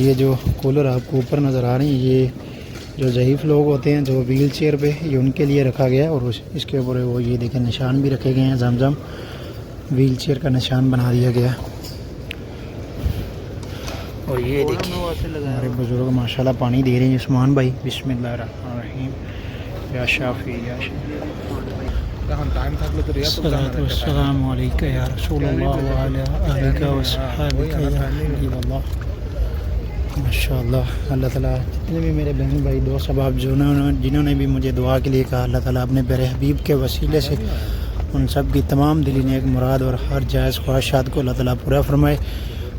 ये जो कूलर आपको ऊपर नज़र आ रही है, ये जो ज़ईफ़ लोग होते हैं जो व्हील चेयर पे, ये उनके लिए रखा गया है। और इसके ऊपर वो ये देखें निशान भी रखे गए हैं, ज़मज़म व्हील चेयर का निशान बना दिया गया। और ये देखिए हमारे बुज़ुर्ग माशाल्लाह पानी दे रहे हैं। उस्मान भाई बिस्मिल्लाहिर्रहमानिर्रहीम या शाफी या अस्सलामु अलैका या रसूलल्लाह व अला आलिका व अस्हाबिका या हबीबल्लाह। माशाल्लाह अल्लाह ताला जितने भी मेरे बहन भाई दोस्त अहबाब जिन्होंने भी मुझे दुआ के लिए कहा, अल्लाह ताला अपने प्यारे हबीब के वसीले से उन सब की तमाम दिली नेक मुराद और हर जायज़ ख्वाहिशात को अल्लाह ताला पूरा फरमाए।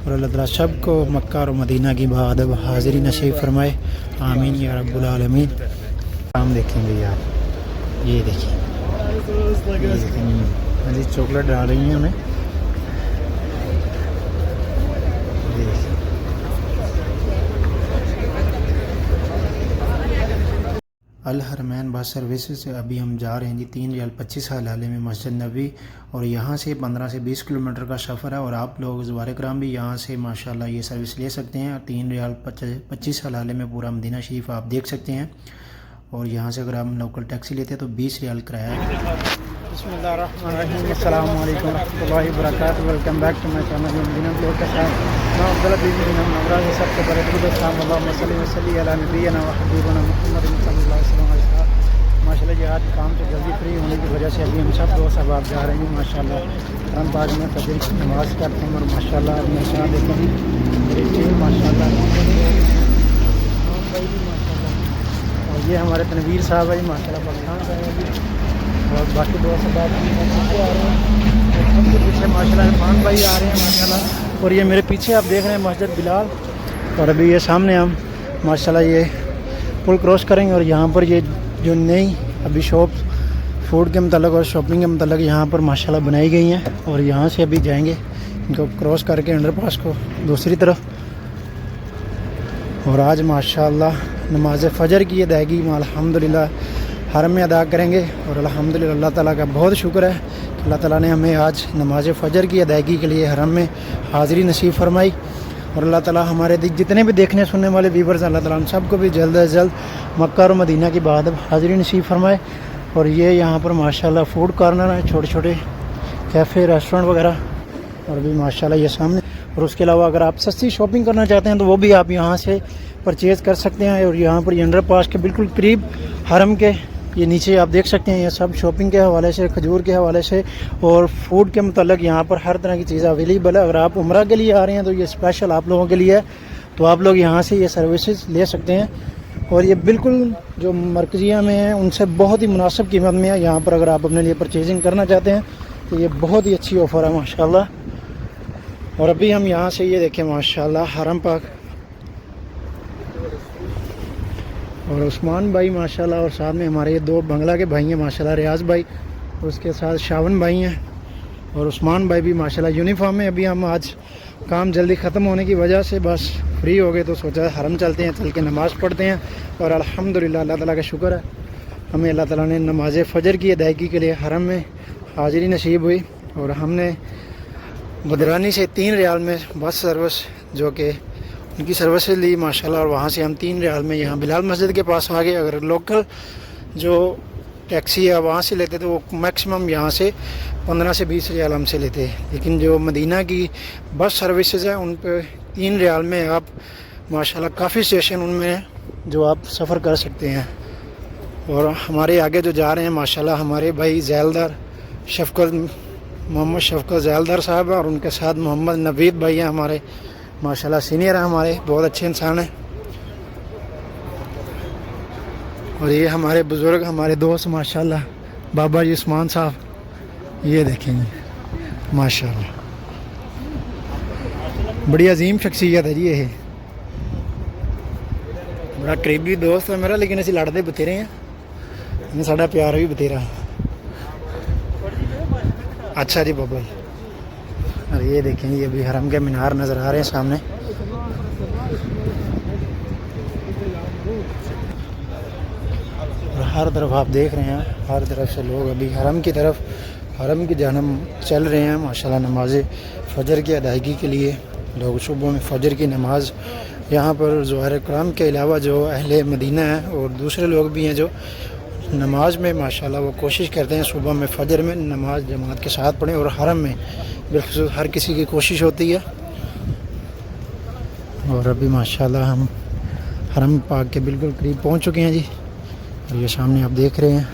और अल्लाह ताला सब को मक्का और मदीना की बादब हाज़िरी नसीब फरमाए, आमीन या रब्बुल आलमीन। काम देखेंगे यार, ये देखिए अजी चॉकलेट डाल रही हैं हमें। अल हरमैन बस सर्विसेज से अभी हम जा रहे हैं जी 3 रियाल 25 हलाले में मस्जिद नबी। और यहाँ से 15 से 20 किलोमीटर का सफ़र है। और आप लोग ज़वार कराम भी यहाँ से माशाल्लाह ये सर्विस ले सकते हैं। 3 रियाल 25 हलाले में पूरा मदीना शरीफ आप देख सकते हैं। और यहाँ से अगर हम लोकल टैक्सी लेते हैं तो 20 रियाल किराया है। बिस्मिल्लाहिर्रहमानिर्रहीम, अस्सलाम वालेकुम रहमतुल्लाहि व बरकातहू। Welcome back to my channel Madina blog के साथ मैं अब्दुल्ला बिन नमराज। सबसे पहले अल्लाहुम्मा सल्ली व सल्ली अला नबीना व हबीबना मुहम्मद सल्लल्लाहु अलैहि वसल्लम। माशाल्लाह जी आज काम से जल्दी फ्री होने की वजह से अभी हम सब दोस्त अहबाब जा रहे हैं माशाल्लाह। हम बाद में फजर की नमाज़ करते हैं। और माशाल्लाह अपने साथ देखो मेरी टीम माशाल्लाह। और ये हमारे तनवीर साहब है माशाल्लाह पाकिस्तान से हैं अभी। और बाकी दोस्त अहबाब आ रहे हैं। सबके पीछे माशाल्लाह इरफान भाई आ रहे हैं माशाल्लाह। और ये मेरे पीछे आप देख रहे हैं मस्जिद बिलाल। और अभी ये सामने हम माशाल्लाह ये पुल क्रॉस करेंगे। और यहाँ पर ये जो नई अभी शॉप फूड के मतलब और शॉपिंग के मतलब यहाँ पर माशाल्लाह बनाई गई हैं। और यहाँ से अभी जाएंगे इनको क्रॉस करके अंडरपास को दूसरी तरफ। और आज माशाल्लाह नमाज फ़जर की अदायगी अल्हम्दुलिल्लाह हरम में अदा करेंगे। और अल्हम्दुलिल्लाह अल्लाह ताला का बहुत शुक्र है कि अल्लाह ताला ने हमें आज नमाज फ़जर की अदायगी के लिए हरम में हाज़िरी नसीब फरमाई। और अल्लाह ताला हमारे जितने भी देखने सुनने वाले व्यूवर्स अल्लाह ताला हम सबको भी जल्द अज जल्द मक्का और मदीना की बादब हाज़िरी नसीब फरमाए। और ये यहाँ पर माशाल्लाह फ़ूड कॉर्नर है, छोटे छोटे कैफ़े रेस्टोरेंट वगैरह। और भी माशाल्लाह ये सामने। और उसके अलावा अगर आप सस्ती शॉपिंग करना चाहते हैं तो वो भी आप यहाँ से परचेज़ कर सकते हैं। और यहाँ पर ये अंडरपास के बिल्कुल करीब हरम के ये नीचे आप देख सकते हैं ये सब शॉपिंग के हवाले से, खजूर के हवाले से और फूड के मतलब यहाँ पर हर तरह की चीज़ अवेलेबल है। अगर आप उम्रा के लिए आ रहे हैं तो ये स्पेशल आप लोगों के लिए है, तो आप लोग यहाँ से ये सर्विसेज ले सकते हैं। और ये बिल्कुल जो मरकज़िया में है उनसे बहुत ही मुनासिब कीमत में है। यहाँ पर अगर आप अपने लिए परचेजिंग करना चाहते हैं तो ये बहुत ही अच्छी ऑफ़र है माशाल्लाह। और अभी हम यहाँ से ये देखें माशाल्लाह हरम पाक और उस्मान भाई माशाल्लाह। और साथ में हमारे ये 2 बंगला के भाई हैं माशाल्लाह, रियाज भाई और उसके साथ शावन भाई हैं। और उस्मान भाई भी माशाल्लाह यूनिफॉर्म में। अभी हम आज काम जल्दी ख़त्म होने की वजह से बस फ्री हो गए तो सोचा हरम चलते हैं, चल के नमाज़ पढ़ते हैं। और अल्हम्दुलिल्लाह अल्लाह ताला का शुक्र है हमें अल्लाह ताला ने नमाज फ़जर की अदायगी के लिए हरम में हाज़िरी नसीब हुई। और हमने बदरानी से 3 रियाल में बस सर्विस जो कि उनकी सर्विसेज ली माशाल्लाह। और वहाँ से हम 3 रियाल में यहाँ बिलाल मस्जिद के पास आ गए। अगर लोकल जो टैक्सी है वहाँ से लेते तो वो मैक्सिमम यहाँ से 15 से 20 रियाल हमसे लेते हैं। लेकिन जो मदीना की बस सर्विसेज है उन पर 3 रियाल में आप माशाल्लाह काफ़ी स्टेशन उनमें जो आप सफ़र कर सकते हैं। और हमारे आगे जो जा रहे हैं माशाल्लाह हमारे भाई ज़ैलदार मोहम्मद शफ़क़त ज़ैलदार साहब है। और उनके साथ मोहम्मद नवीद भाई हैं हमारे माशाल्लाह सीनियर हैं, हमारे बहुत अच्छे इंसान हैं। और ये हमारे बुज़ुर्ग हमारे दोस्त माशाल्लाह बाबा जी उस्मान साहब, ये देखेंगे माशाल्लाह बड़ी अजीम शख्सियत है जी। ये बड़ा करीबी दोस्त है मेरा, लेकिन असी लड़ते बतेरे हैं, साढ़ा प्यार भी बतेरा। अच्छा जी बाबा जी। और ये देखें ये भी हरम के मीनार नज़र आ रहे हैं सामने। और हर तरफ आप देख रहे हैं हर तरफ से लोग अभी हरम की तरफ हरम की जानब चल रहे हैं माशाल्लाह। नमाज फ़जर की अदायगी के लिए लोग सुबह में फ़जर की नमाज़ यहाँ पर ज़ुहार कराम के अलावा जो अहले मदीना है और दूसरे लोग भी हैं जो नमाज में माशाल्लाह वो कोशिश करते हैं सुबह में फजर में नमाज जमात के साथ पढ़ें, और हरम में बिल्कुल हर किसी की कोशिश होती है। और अभी माशाल्लाह हम हरम पाक के बिल्कुल करीब पहुँच चुके हैं जी। और ये सामने आप देख रहे हैं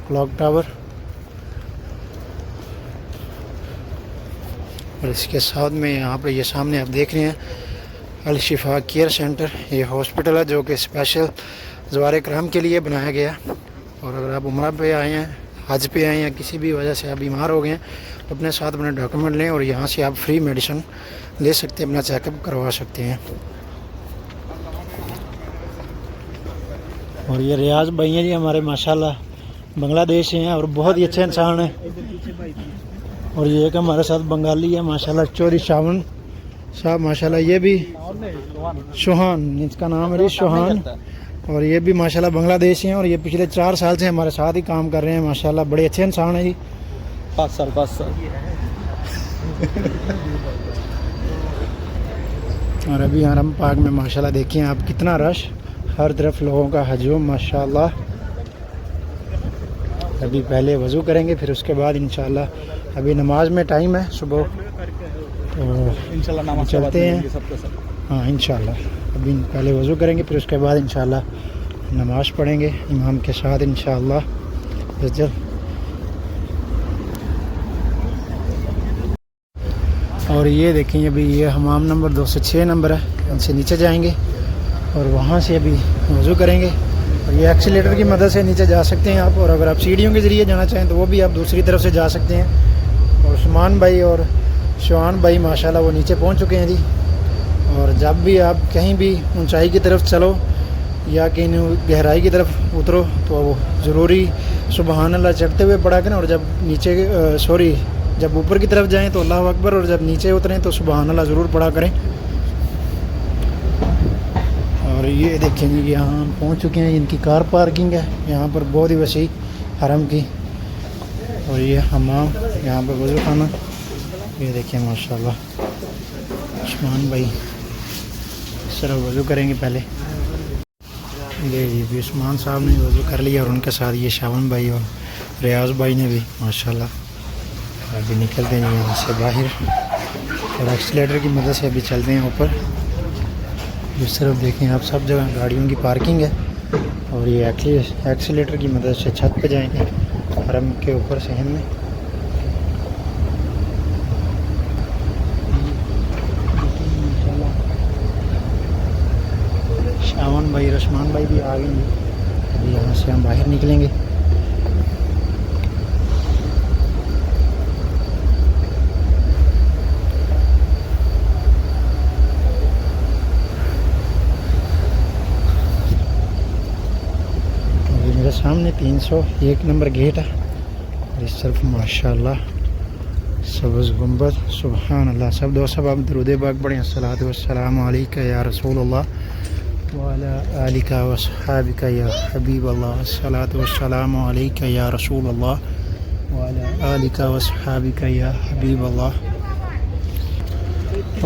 क्लॉक टावर, और इसके साथ में यहाँ पर ये सामने आप देख रहे हैं अल शिफा केयर सेंटर। ये हॉस्पिटल है जो कि स्पेशल ज़ुहार कराम के लिए बनाया गया। और अगर आप उम्रा पे आए हैं, हज पे आए हैं, किसी भी वजह से आप बीमार हो गए हैं तो अपने साथ अपने डॉक्यूमेंट लें और यहाँ से आप फ्री मेडिसिन ले सकते हैं, अपना चेकअप करवा सकते हैं। और ये रियाज भाई हैं जी हमारे माशाल्लाह बांग्लादेश से हैं और बहुत ही अच्छे इंसान हैं। और ये एक हमारे साथ बंगाली है माशाल्लाह चौधरी शावन साहब माशाल्लाह, ये भी शोहान इसका नाम है शोहान। और ये भी माशाल्लाह बांग्लादेश हैं और ये पिछले 4 साल से हमारे साथ ही काम कर रहे हैं माशाल्लाह, बड़े अच्छे इंसान हैं जी। 5 साल और अभी हरम पाक में माशाल्लाह देखिए आप कितना रश, हर तरफ लोगों का हजूम माशाल्लाह। अभी पहले वज़ू करेंगे फिर उसके बाद इंशाल्लाह, अभी नमाज में टाइम है सुबह तो इंशाल्लाह नमाज चलते हैं। हाँ इंशाल्लाह अभी पहले वज़ू करेंगे फिर उसके बाद इंशाल्लाह नमाज पढ़ेंगे इमाम के साथ इंशाल्लाह फजर। और ये देखें अभी ये हमाम नंबर 206 नंबर है, इनसे नीचे जाएंगे और वहाँ से अभी वज़ू करेंगे। और ये एक्सीलेटर की मदद से नीचे जा सकते हैं आप, और अगर आप सीढ़ियों के ज़रिए जाना चाहें तो वो भी आप दूसरी तरफ से जा सकते हैं। और उस्मान भाई और शवान भाई माशाल्लाह वो नीचे पहुँच चुके हैं जी। और जब भी आप कहीं भी ऊंचाई की तरफ चलो या कहीं गहराई की तरफ उतरो तो वो ज़रूरी सुबहान अल्लाह चढ़ते हुए पढ़ा करें, और जब नीचे जब ऊपर की तरफ जाएं तो अल्लाह अकबर, और जब नीचे उतरें तो सुबहान अल्लाह ज़रूर पढ़ा करें। और ये देखें जी यहाँ हम पहुँच चुके हैं, इनकी कार पार्किंग है यहाँ पर बहुत ही वसी हरम की। और ये हमाम यहाँ पर वज़ू खाना, ये देखिए माशाल्लाह उस्मान भाई सिर्फ वज़ू करेंगे पहले। ये भी उस्मान साहब ने वज़ू कर लिया और उनके साथ ये शावन भाई और रियाज भाई ने भी माशाल्लाह। अभी निकलते हैं यहाँ से बाहर और एक्सीलेटर की मदद से अभी चलते हैं ऊपर। इस तरफ देखें आप सब जगह गाड़ियों की पार्किंग है और ये एक्सीलेटर की मदद से छत पे जाएंगे हरम के ऊपर सहन में। शावन भाई रशमान भाई भी आ गए हैं, अभी यहाँ से हम बाहर निकलेंगे। मेरे सामने 301 नंबर गेट है और इस तरफ माशाल्लाह सब्ज़ गुंबद सुभान अल्लाह। सब दोस्त सब आप दरूद पाक पढ़ें, अस्सलातु वस्सलामु अलैका या रसूलल्लाह व अला आलिका व अस्हाबिका या हबीबल्लाह, अस्सलातु वस्सलामु अलैका या रसूलल्लाह व अला आलिका व अस्हाबिका या हबीबल्लाह।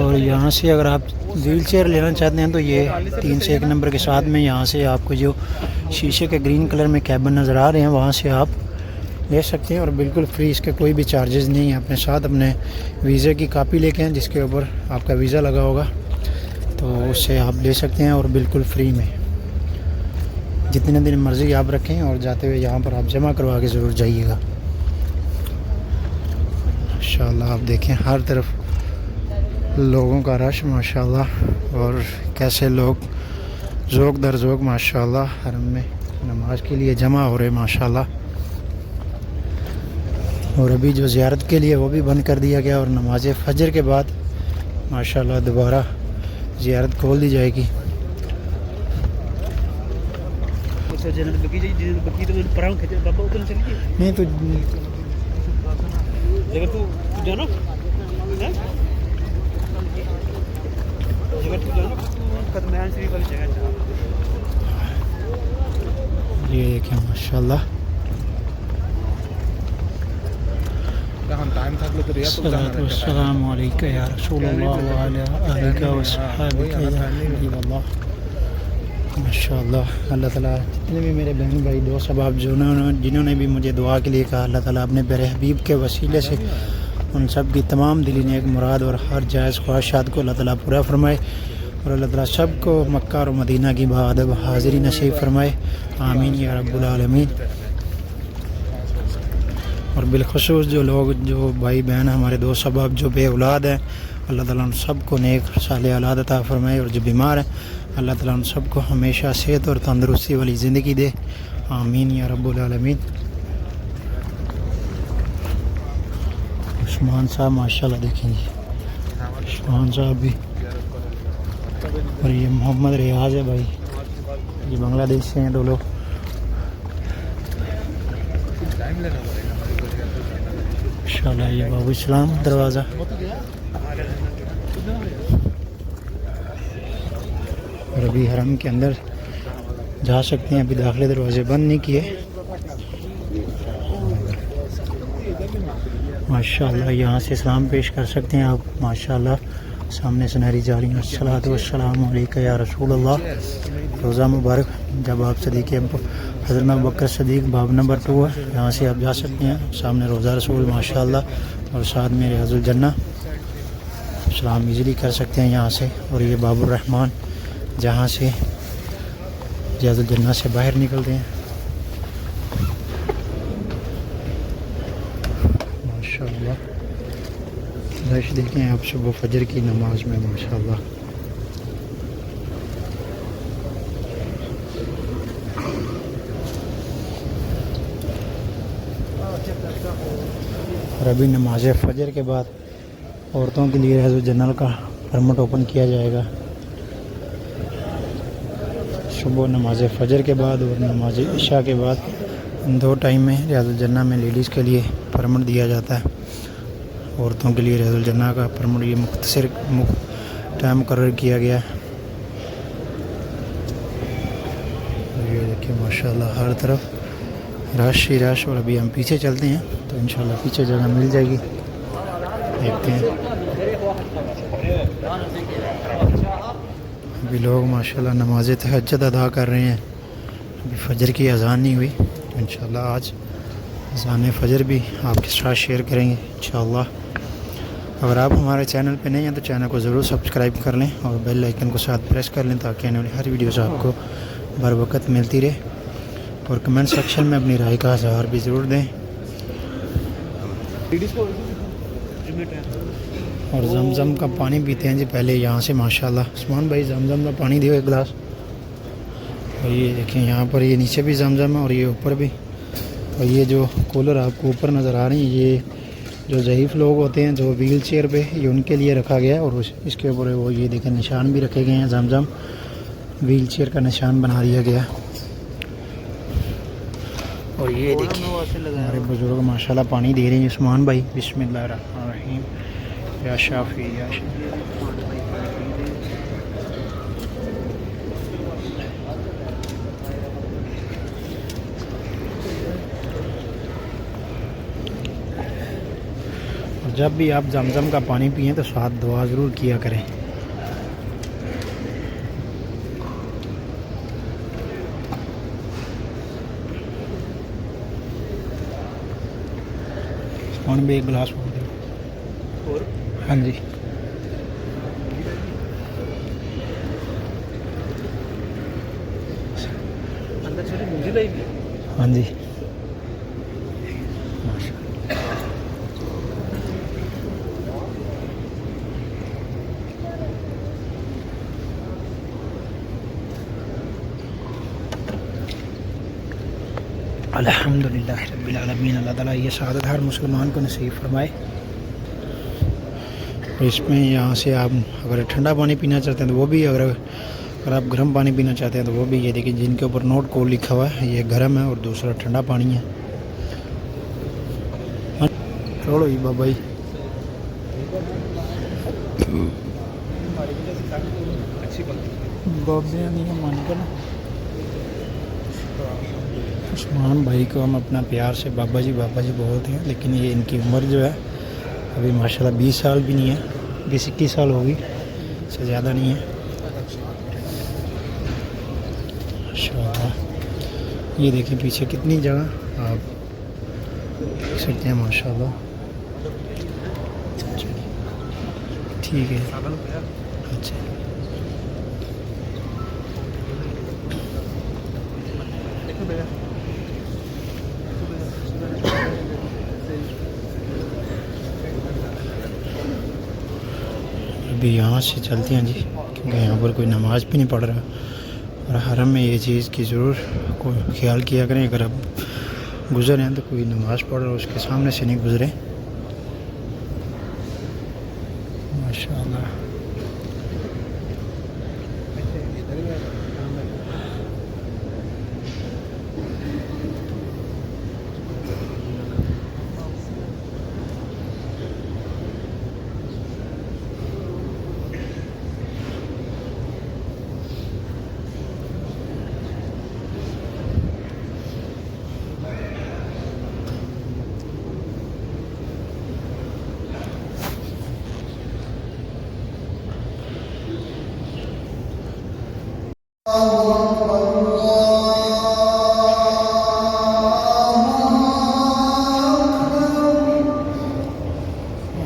और यहाँ से अगर आप व्हील चेयर लेना चाहते हैं तो ये 301 नंबर के साथ में यहाँ से आपको जो शीशे के ग्रीन कलर में कैबिन नज़र आ रहे हैं वहाँ से आप ले सकते हैं और बिल्कुल फ्री, इसके कोई भी चार्जेस नहीं है। अपने साथ अपने वीज़े की कापी लेके आएँ जिसके ऊपर आपका वीज़ा लगा होगा, तो उससे आप ले सकते हैं और बिल्कुल फ्री में जितने दिन मर्ज़ी आप रखें। और जाते हुए यहाँ पर आप जमा करवा के ज़रूर जाइएगा माशाल्लाह। आप देखें हर तरफ लोगों का रश माशाल्लाह, और कैसे लोग ज़ोक दर ज़ोक माशाल्लाह हरम में नमाज के लिए जमा हो रहे माशाल्लाह। और अभी जो ज़ियारत के लिए वो भी बंद कर दिया गया और नमाज फजर के बाद माशाल्लाह दोबारा ज़ियारत खोल दी जाएगी। नहीं तो ये क्या माशाल्लाह अस्सलामु अलैका या रसूलुल्लाह व अला आलिका व सहाबिका या हबीबल्लाह। माशाअल्लाह, अल्लाह ताला जितने भी मेरे बहन भाई दोस्त अहबाब जिन्होंने भी मुझे दुआ के लिए कहा, अल्लाह ताला अपने प्यारे हबीब के वसीले से उन सब की तमाम दिली नेक मुराद और हर जायज़ ख्वाहिशात को अल्लाह ताला पूरा फरमाए और अल्लाह ताला सब को मक्का और मदीना की बाअदब हाज़िरी नसीब फरमाए। आमीन या रब्बुल आलमीन। और बिलखसूस जो लोग, जो भाई बहन हमारे दोस्त अहबाब जो बे औलाद हैं, अल्लाह ताला उन सब को नेक साले औलाद अता फरमाए। और जो बीमार हैं, अल्लाह ताला उन सब को हमेशा सेहत और तंदरुस्ती वाली ज़िंदगी दे। आमीन या रब्बुल आलमीन। उस्मान साहब माशाल्लाह देखेंगे, उस्मान साहब भी। और ये मोहम्मद रियाज है भाई, ये बांग्लादेश से हैं दो लोग। इंशाल्लाह ये बाबू इस्लाम दरवाज़ा। और अभी हरम के अंदर जा सकते हैं, अभी दाखिले दरवाजे बंद नहीं किए। माशाल्लाह यहाँ से सलाम पेश कर सकते हैं आप। माशाल्लाह सामने सुनहरी जालियाँ। अस्सलातु वस्सलामु अलैका या रसूलल्लाह। रोज़ा मुबारक। जब आप सदीक़ हज़रत अबू बकर सदीक़ बाब नंबर 2 है, यहाँ से आप जा सकते हैं। सामने रोज़ा रसूल माशाल्लाह और साथ में रियाज़ुल जन्नह। सलाम इजीली कर सकते हैं यहाँ से। और ये बाबुर रहमान, जहाँ से रियाज़ुल जन्नह से बाहर निकलते हैं। माशाल्लाह रश देखें आप सुबह फजर की नमाज में। माशाल्लाह और अभी नमाज फजर के बाद औरतों के लिए रियाज़ुल जन्नह का परमिट ओपन किया जाएगा। सुबह नमाज फजर के बाद और नमाज इशा के बाद, इन 2 टाइम में रियाज़ुल जन्नह में लेडीज़ के लिए परमिट दिया जाता है। औरतों के लिए रियाज़ुल जन्नह का परमिट ये मुख्तसर टाइम मुकर्रर किया गया। ये देखिए माशाल्लाह हर तरफ रश ही रश। और अभी हम पीछे चलते हैं तो इंशाल्लाह पीछे जगह मिल जाएगी, देखते हैं। अभी लोग माशाल्लाह नमाज तहज्जुद अदा कर रहे हैं। अभी फ़जर की अज़ान नहीं हुई, तो इंशाल्लाह आज अज़ान फ़जर भी आपके साथ शेयर करेंगे इंशाल्लाह। अगर आप हमारे चैनल पे नहीं हैं तो चैनल को ज़रूर सब्सक्राइब कर लें और बेल आइकन को साथ प्रेस कर लें, ताकि आने वाली हर वीडियो से आपको बर वक्त मिलती रहे। और कमेंट सेक्शन में अपनी राय का इज़हार भी ज़रूर दें। और जमजम का पानी पीते हैं जी पहले यहाँ से। माशाल्लाह उस्मान भाई जमजम का पानी दियो 1 गिलास। और ये देखें यहाँ पर ये नीचे भी जमजम है और ये ऊपर भी। और ये जो कूलर आपको ऊपर नज़र आ रही है, ये जो ज़ईफ़ लोग होते हैं जो व्हील चेयर पे, ये उनके लिए रखा गया है। और इसके ऊपर वो ये देखें निशान भी रखे गए हैं, जमजम व्हील चेयर का निशान बना दिया गया। और ये देखिए हमारे बुज़ुर्ग माशाल्लाह पानी दे रहे हैं। उस्मान भाई बिस्मिल्लाहिर्रहमानिर्रहीम या शाफी या और जब भी आप जमजम का पानी पिएं तो साथ दुआ ज़रूर किया करें। उस्मान भी 1 गिलास हो गया। हाँ जी हाँ जी अल्हम्दुलिल्लाह रब्बिल आलमीन। अल्लाह ताला ये शहादत हर मुसलमान को नसीब फरमाए। इसमें यहाँ से आप अगर ठंडा पानी पीना चाहते हैं तो वो भी, अगर आप गर्म पानी पीना चाहते हैं तो वो भी। ये देखिए जिनके ऊपर नोट कोल्ड लिखा हुआ है, ये गर्म है और दूसरा ठंडा पानी है। छोड़ो ये बाबा जी। बाबियाँ नहीं है मान कर ना। उस्मान भाई को हम अपना प्यार से बाबा जी बोलते हैं, लेकिन ये इनकी उम्र जो है अभी माशाल्लाह 20 साल भी नहीं है, 20-21 साल होगी, इससे ज़्यादा नहीं है माशाल्लाह। ये देखिए पीछे कितनी जगह आप देख सकते हैं माशाल्लाह। ठीक है, अच्छा अभी यहाँ से चलते हैं जी, क्योंकि यहाँ पर कोई नमाज़ भी नहीं पढ़ रहा। और हरम में ये चीज़ की ज़रूर कोई ख्याल किया करें, अगर आप गुज़र हैं तो कोई नमाज़ पढ़ रहा उसके सामने से नहीं गुज़रे माशाल्लाह।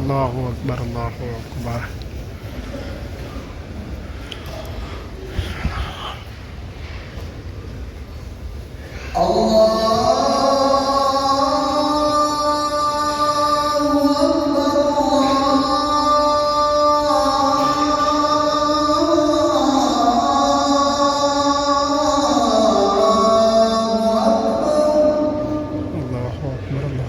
अल्लाहु अकबर, अल्लाहु अकबर। अल्लाहु अकबर, अल्लाह।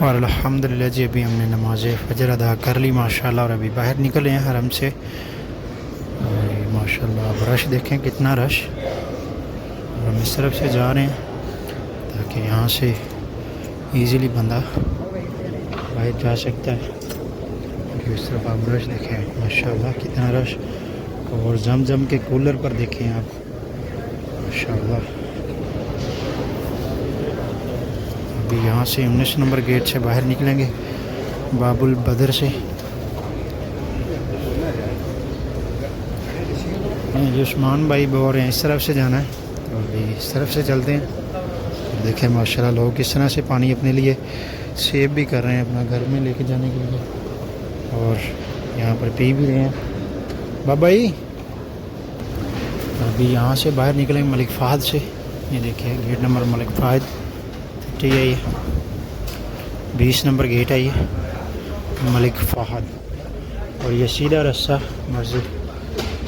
और अल्हम्दुलिल्लाह जी अभी हमने नमाज फ़जर अदा कर ली माशाल्लाह और अभी बाहर निकले हैं हरम से। और ये माशाल्लाह अब रश देखें कितना रश। और हम इस तरफ से जा रहे हैं ताकि यहाँ से इजीली बंदा बाहर जा सकता है। और इस तरफ आप रश देखें माशाल्लाह कितना रश। और जमजम के कूलर पर देखें आप माशाल्लाह। अभी यहाँ से 19 नंबर गेट से बाहर निकलेंगे बाबुल बदर से। ये उस्मान भाई बोल रहे हैं इस तरफ से जाना है तो अभी इस तरफ से चलते हैं। देखें माशाल्लाह लोग किस तरह से पानी अपने लिए सेव भी कर रहे हैं अपना घर में लेके जाने के लिए। और यहाँ पर पी भी रहे हैं बाबा जी। अभी यहाँ से बाहर निकलेंगे मलिक फ़हद से। ये देखिए गेट नंबर मलिक फ़हद ठीक है। ये 20 नंबर गेट है ये मलिक फ़हद। और ये सीधा रास्ता मस्जिद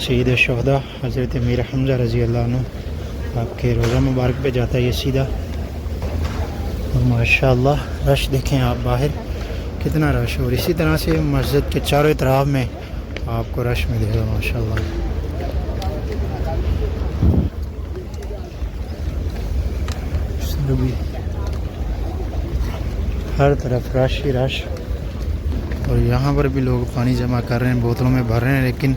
सैयद शुहदा हज़रत मीर हमज़ा रज़ी अल्लाह अन्हु आपके रोज़ा मुबारक पे जाता है ये सीधा। और माशाअल्लाह रश देखें आप बाहर कितना रश। और इसी तरह से मस्जिद के चारों तरफ में आपको रश मिलेगा माशाअल्लाह। हर तरफ रश ही रश। और यहाँ पर भी लोग पानी जमा कर रहे हैं बोतलों में भर रहे हैं। लेकिन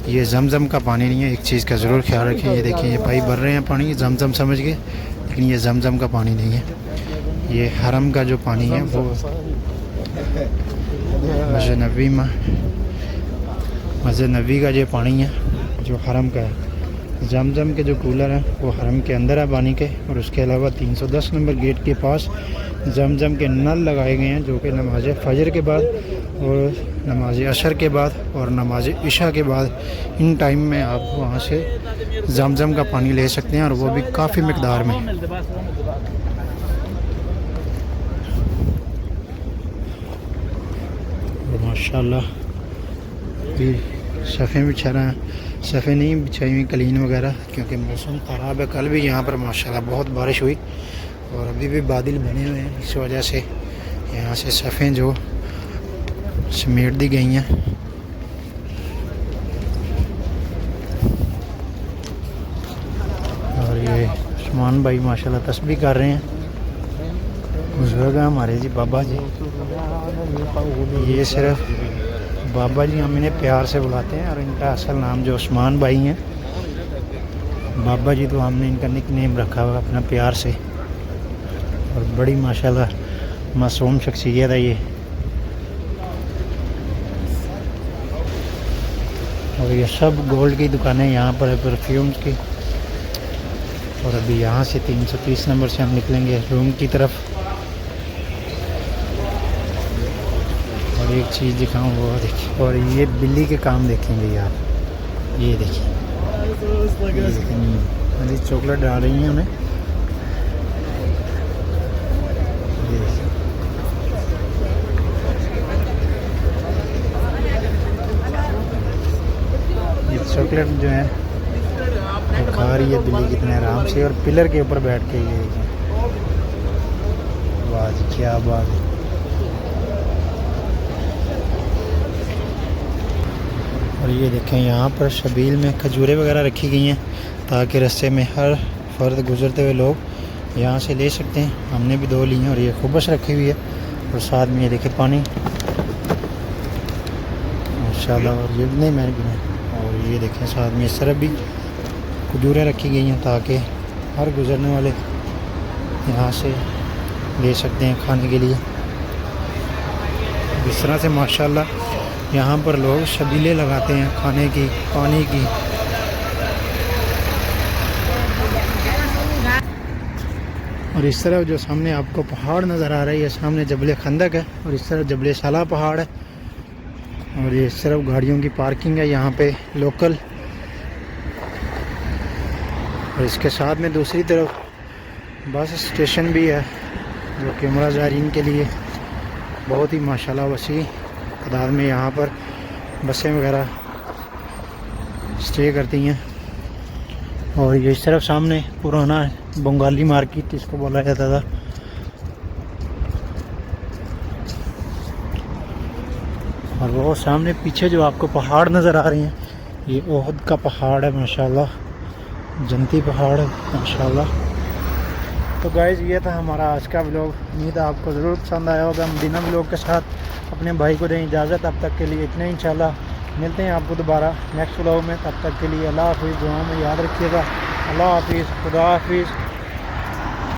ये जमजम का पानी नहीं है। एक चीज़ का ज़रूर ख्याल रखें। ये देखिए ये भाई भर रहे हैं पानी जमजम समझ के लेकिन ये जमजम का पानी नहीं है। ये हरम का जो पानी है वो मस्जिद नबी का जो पानी है जो हरम का है। जमजम के जो कूलर हैं वो हरम के अंदर है पानी के। और उसके अलावा 310 नंबर गेट के पास जमजम के नल लगाए गए हैं जो कि नमाज फ़जर के बाद और नमाज असर के बाद और नमाज इशा के बाद इन टाइम में आप वहाँ से जमजम का पानी ले सकते हैं और वो भी काफ़ी मकदार में। माशाल्लाह भी सफ़े बिछा रहे हैं। सफ़े नहीं बिछाई हुई कलीन वगैरह क्योंकि मौसम ख़राब है। कल भी यहाँ पर माशाल्लाह बहुत बारिश हुई और अभी भी बादल बने हुए हैं। इस वजह से यहाँ से सफ़ें जो समेट दी गई हैं। और ये उस्मान भाई माशाल्लाह तस्बीह कर रहे हैं। बुजुर्ग हमारे जी बाबा जी। ये सिर्फ बाबा जी हम इन्हें प्यार से बुलाते हैं और इनका असल नाम जो उस्मान भाई हैं बाबा जी तो हमने इनका निक नेम रखा हुआ अपना प्यार से। और बड़ी माशाल्लाह मासूम शख्सियत है ये। और ये सब गोल्ड की दुकानें यहाँ पर है परफ्यूम्स की। और अभी यहाँ से 330 नंबर से हम निकलेंगे रूम की तरफ। और एक चीज़ दिखाऊँ वो देखिए। और ये बिल्ली के काम देखेंगे यार। ये देखिए अभी चॉकलेट डाल रही हैं हमें। ये चॉकलेट जो है वो खा रही है बिल्ली कितने आराम से, और पिलर के ऊपर बैठ के ये देखें। वाह जी क्या बात है। और ये देखें यहाँ पर शबील में खजूरें वगैरह रखी गई हैं ताकि रास्ते में हर फर्द गुजरते हुए लोग यहाँ से ले सकते हैं। हमने भी 2 ली हैं। और ये खुबस रखी हुई है और साथ में ये देखें पानी माशाल्लाह। और ये नहीं मैंने भी नहीं। और ये देखें साथ में इस तरफ भी खजूरें रखी गई हैं ताकि हर गुजरने वाले यहाँ से ले सकते हैं खाने के लिए। इस तरह से माशाल्लाह यहाँ पर लोग शबीलें लगाते हैं खाने की, पानी की। और इस तरफ जो सामने आपको पहाड़ नज़र आ रही है, सामने जबल खंदक है और इस तरफ जबल साला पहाड़ है। और ये इस तरफ गाड़ियों की पार्किंग है यहाँ पे लोकल। और इसके साथ में दूसरी तरफ बस स्टेशन भी है जो कि उम्रा ज़ायरीन के लिए बहुत ही माशाल्लाह वसी तादाद में यहाँ पर बसें वगैरह स्टे करती हैं। और ये इस तरफ सामने पुराना बंगाली मार्केट इसको बोला जाता था। और वो सामने पीछे जो आपको पहाड़ नज़र आ रहे हैं, ये ओहद का पहाड़ है माशाल्लाह, जन्नती पहाड़ है माशाल्लाह। तो गाइज़ ये था हमारा आज का व्लॉग। उम्मीद है आपको ज़रूर पसंद आया होगा। हम बिना व्लॉग के साथ अपने भाई को दें इजाज़त। अब तक के लिए इतना ही। इंशाल्लाह मिलते हैं आपको दोबारा नेक्स्ट व्लॉग में। तब तक के लिए अल्लाह हाफिज़। दुआ में याद रखिएगा। अल्लाह हाफिज़, खुदा हाफिज़।